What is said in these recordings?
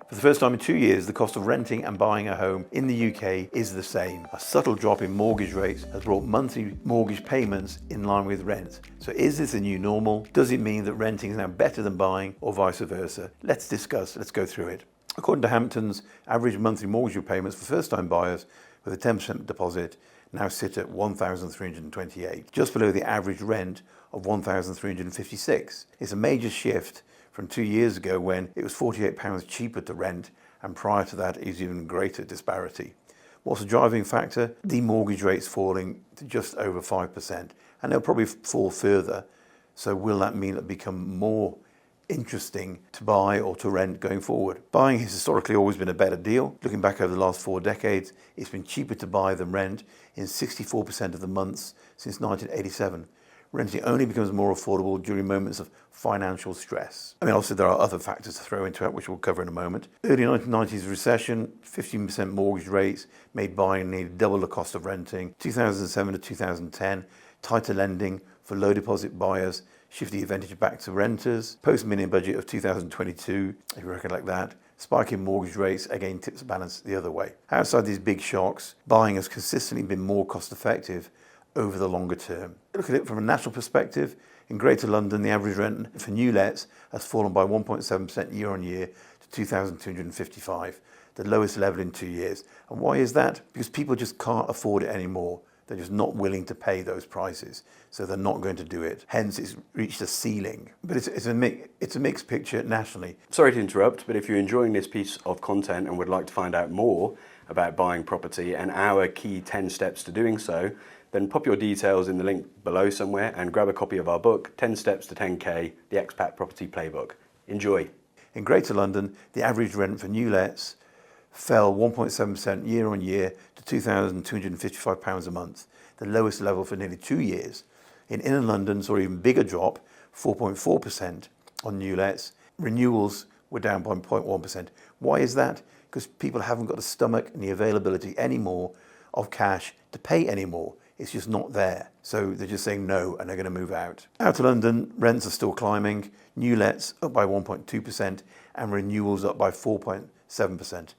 For the first time in 2 years, the cost of renting and buying a home in the UK is the same. A subtle drop in mortgage rates has brought monthly mortgage payments in line with rent. So is this a new normal? Does it mean that renting is now better than buying, or vice versa? Let's go through it. According to Hampton's, average monthly mortgage repayments for first-time buyers with a 10% deposit now sit at £1,328, just below the average rent of £1,356. It's a major shift from 2 years ago when it was £48 cheaper to rent, and prior to that is even greater disparity. What's the driving factor? The mortgage rates falling to just over 5%, and they'll probably fall further. So will that mean it become more interesting to buy or to rent going forward? Buying has historically always been a better deal. Looking back over the last 4 decades, it's been cheaper to buy than rent in 64% of the months since 1987. Renting only becomes more affordable during moments of financial stress. I mean, obviously there are other factors to throw into it, which we'll cover in a moment. Early 1990s recession, 15% mortgage rates made buying nearly double the cost of renting. 2007 to 2010, tighter lending for low deposit buyers shift the advantage back to renters. Post-mini budget of 2022, if you recollect that, spike in mortgage rates again tips the balance the other way. Outside these big shocks, buying has consistently been more cost effective over the longer term. Look at it from a national perspective. In Greater London, the average rent for new lets has fallen by 1.7% year on year to £2,255, the lowest level in 2 years. And why is that? Because people just can't afford it anymore. They're just not willing to pay those prices, so they're not going to do it. Hence, it's reached a ceiling. But it's a mixed picture nationally. Sorry to interrupt, but if you're enjoying this piece of content and would like to find out more about buying property and our key 10 steps to doing so, then pop your details in the link below somewhere and grab a copy of our book, 10 Steps to 10K, the Expat Property Playbook. Enjoy. In Greater London, the average rent for new lets fell 1.7% year on year to £2,255 a month, the lowest level for nearly 2 years. In inner London, saw an even bigger drop, 4.4% on new lets. Renewals were down by 0.1%. Why is that? Because people haven't got the stomach and the availability anymore of cash to pay anymore. It's just not there. So they're just saying no and they're going to move out. Out of London, rents are still climbing. New lets up by 1.2% and renewals up by 4.7%.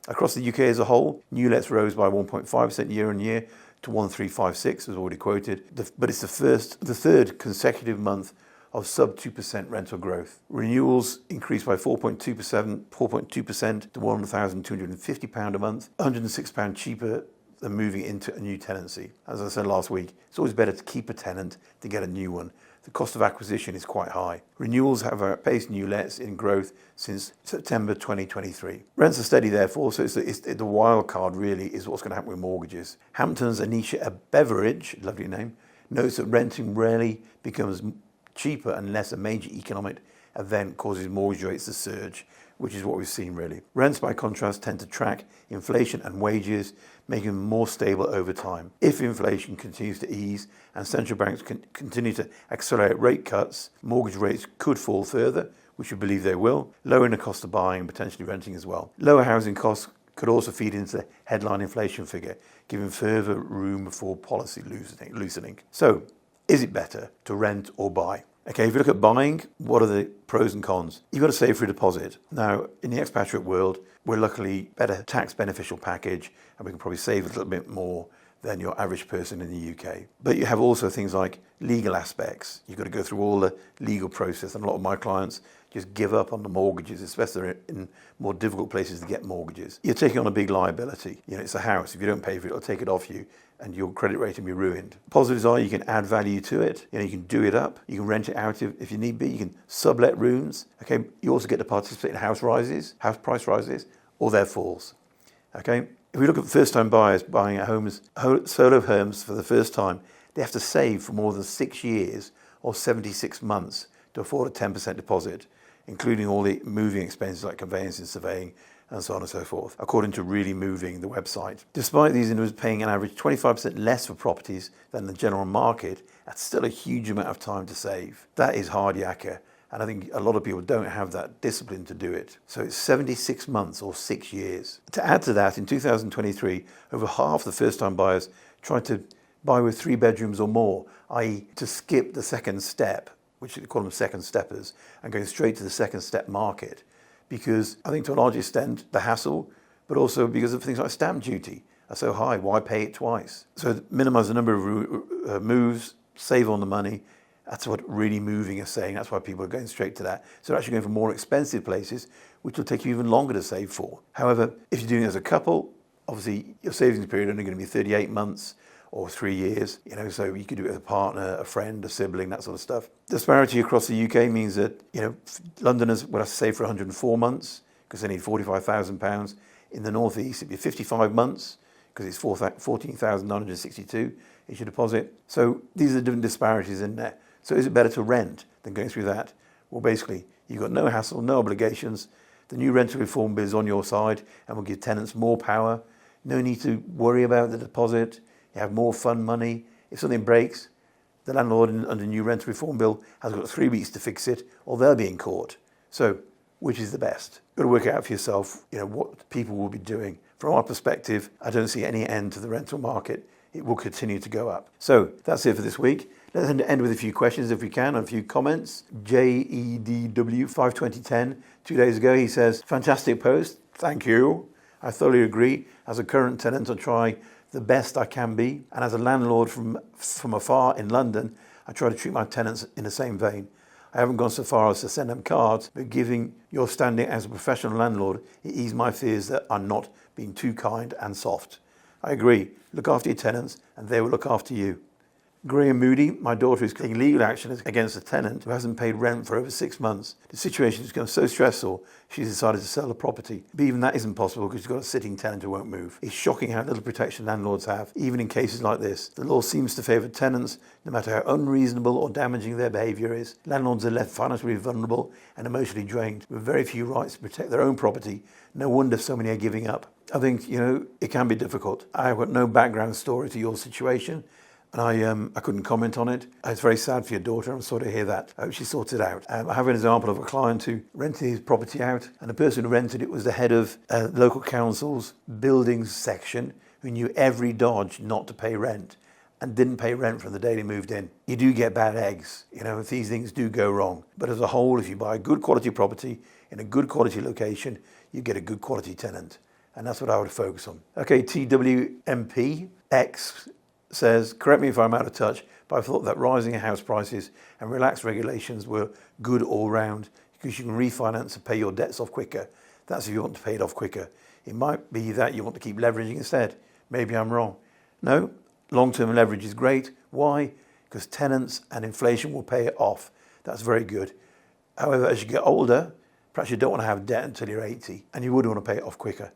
Across the UK as a whole, new lets rose by 1.5% year on year to 1356, as already quoted. But it's the third consecutive month of sub 2% rental growth. Renewals increased by 4.2% to £1,250 a month, £106 cheaper than moving into a new tenancy. As I said last week, it's always better to keep a tenant than get a new one. The cost of acquisition is quite high. Renewals have outpaced new lets in growth since September 2023. Rents are steady therefore, so the wild card really is what's going to happen with mortgages. Hampton's Anisha Beveridge, lovely name, notes that renting rarely becomes cheaper unless a major economic event causes mortgage rates to surge, which is what we've seen really. Rents, by contrast, tend to track inflation and wages, making them more stable over time. If inflation continues to ease and central banks continue to accelerate rate cuts, mortgage rates could fall further, which we believe they will, lowering the cost of buying and potentially renting as well. Lower housing costs could also feed into the headline inflation figure, giving further room for policy loosening. So, is it better to rent or buy? Okay, if you look at buying, what are the pros and cons? You've got to save for a deposit. Now, in the expatriate world, we're luckily better tax beneficial package, and we can probably save a little bit more than your average person in the UK. But you have also things like legal aspects. You've got to go through all the legal process, and a lot of my clients just give up on the mortgages, especially in more difficult places to get mortgages. You're taking on a big liability. You know, it's a house. If you don't pay for it, it'll take it off you, and your credit rating will be ruined. Positives are you can add value to it. You know, you can do it up. You can rent it out if you need be. You can sublet rooms. Okay, you also get to participate in house price rises, or their falls. Okay, if we look at first-time buyers buying solo homes for the first time, they have to save for more than 6 years or 76 months to afford a 10% deposit, including all the moving expenses like conveyancing, surveying, and so on and so forth, according to Really Moving, the website. Despite these individuals paying an average 25% less for properties than the general market, that's still a huge amount of time to save. That is hard yakka, and I think a lot of people don't have that discipline to do it. So it's 76 months or 6 years. To add to that, in 2023, over half the first-time buyers tried to buy with 3 bedrooms or more, i.e. to skip the second step, which they call them second steppers, and going straight to the second step market, because I think to a large extent the hassle, but also because of things like stamp duty are so high. Why pay it twice? So minimise the number of moves, save on the money. That's what really moving is saying. That's why people are going straight to that. So they're actually going for more expensive places, which will take you even longer to save for. However, if you're doing it as a couple, obviously your savings period is only going to be 38 months or 3 years, so you could do it with a partner, a friend, a sibling, that sort of stuff. Disparity across the UK means that, Londoners would have to save for 104 months because they need £45,000. In the northeast, it'd be 55 months because it's 14,962 issue deposit. So these are the different disparities in there. So is it better to rent than going through that? Well, basically, you've got no hassle, no obligations. The new rental reform bill is on your side and will give tenants more power. No need to worry about the deposit. You have more fund money. If something breaks, the landlord under the new rental reform bill has got 3 weeks to fix it, or they'll be in court. So which is the best? You've got to work it out for yourself, what people will be doing. From our perspective, I don't see any end to the rental market. It will continue to go up. So that's it for this week. Let's end with a few questions if we can, and a few comments. JEDW52010, 2 days ago, he says, fantastic post, thank you. I thoroughly agree. As a current tenant, I try the best I can be. And as a landlord from afar in London, I try to treat my tenants in the same vein. I haven't gone so far as to send them cards, but giving your standing as a professional landlord, it eased my fears that I'm not being too kind and soft. I agree. Look after your tenants and they will look after you. Graham Moody, my daughter is taking legal action against a tenant who hasn't paid rent for over 6 months. The situation has become so stressful, she's decided to sell the property. But even that isn't possible because she's got a sitting tenant who won't move. It's shocking how little protection landlords have, even in cases like this. The law seems to favour tenants, no matter how unreasonable or damaging their behaviour is. Landlords are left financially vulnerable and emotionally drained, with very few rights to protect their own property. No wonder so many are giving up. I think, it can be difficult. I've got no background story to your situation, and I couldn't comment on it. It's very sad for your daughter. I'm sorry to hear that. I hope she sorts it out. I have an example of a client who rented his property out, and the person who rented it was the head of local council's buildings section, who knew every dodge not to pay rent and didn't pay rent from the day they moved in. You do get bad eggs, if these things do go wrong. But as a whole, if you buy a good quality property in a good quality location, you get a good quality tenant. And that's what I would focus on. Okay, TWMPX says, correct me if I'm out of touch, but I thought that rising house prices and relaxed regulations were good all round because you can refinance and pay your debts off quicker. That's if you want to pay it off quicker. It might be that you want to keep leveraging instead. Maybe I'm wrong. No, long-term leverage is great. Why? Because tenants and inflation will pay it off. That's very good. However, as you get older, perhaps you don't want to have debt until you're 80 and you would want to pay it off quicker.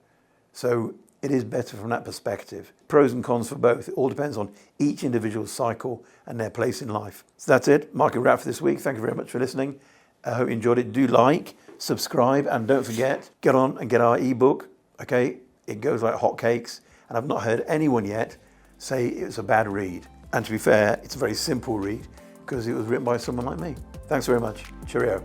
So it is better from that perspective. Pros and cons for both. It all depends on each individual's cycle and their place in life. So that's it. Market wrap for this week. Thank you very much for listening. I hope you enjoyed it. Do like, subscribe, and don't forget, get on and get our ebook. Okay, it goes like hotcakes, and I've not heard anyone yet say it was a bad read. And to be fair, it's a very simple read because it was written by someone like me. Thanks very much. Cheerio.